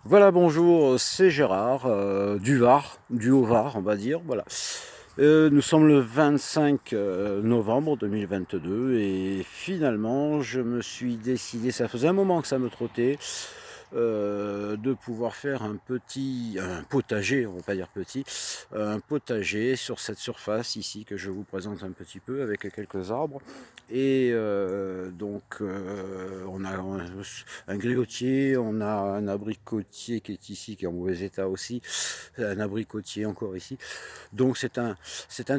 Voilà, bonjour, c'est Gérard, du Var, du Haut-Var, on va dire. Voilà. Nous sommes le 25 novembre 2022 et finalement, je me suis décidé, ça faisait un moment que ça me trottait, de pouvoir faire un potager, on va pas dire petit, un potager sur cette surface ici que je vous présente un petit peu avec quelques arbres. Et on a un griotier, on a un abricotier qui est ici, qui est en mauvais état aussi, un abricotier encore ici. Donc c'est un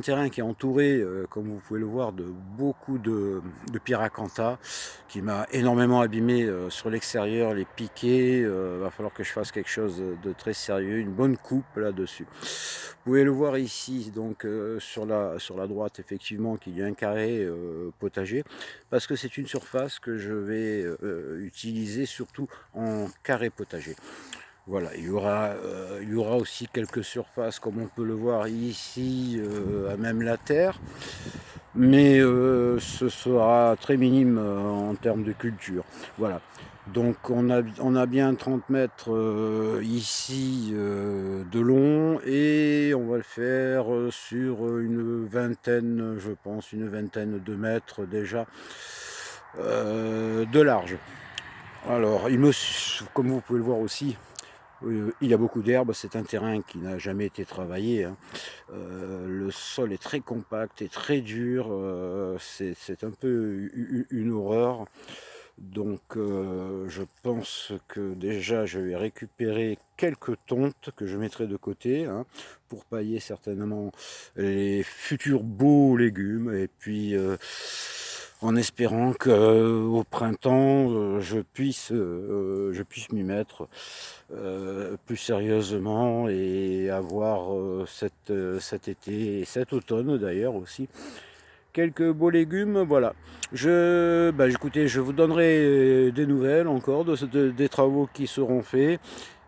terrain qui est entouré, comme vous pouvez le voir, de beaucoup de pyracantha qui m'a énormément abîmé sur l'extérieur, les piquets. Va falloir que je fasse quelque chose de très sérieux, une bonne coupe là-dessus. Vous pouvez le voir ici, donc sur la droite, effectivement, qu'il y a un carré potager, parce que c'est une surface que je vais utiliser surtout en carré potager. Voilà, il y aura aussi quelques surfaces, comme on peut le voir ici, à même la terre, mais ce sera très minime en termes de culture. Voilà. Donc on a bien 30 mètres ici de long et on va le faire sur une vingtaine, je pense, une vingtaine de mètres déjà de large. Alors, comme vous pouvez le voir aussi, il y a beaucoup d'herbes, c'est un terrain qui n'a jamais été travaillé, hein. Le sol est très compact et très dur, c'est un peu une horreur. Donc je pense que déjà je vais récupérer quelques tontes que je mettrai de côté, hein, pour pailler certainement les futurs beaux légumes. Et puis en espérant qu'au printemps je puisse m'y mettre plus sérieusement et avoir cet été et cet automne d'ailleurs aussi quelques beaux légumes. Voilà. Écoutez, je vous donnerai des nouvelles encore des travaux qui seront faits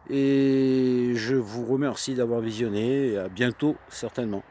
et je vous remercie d'avoir visionné et à bientôt certainement.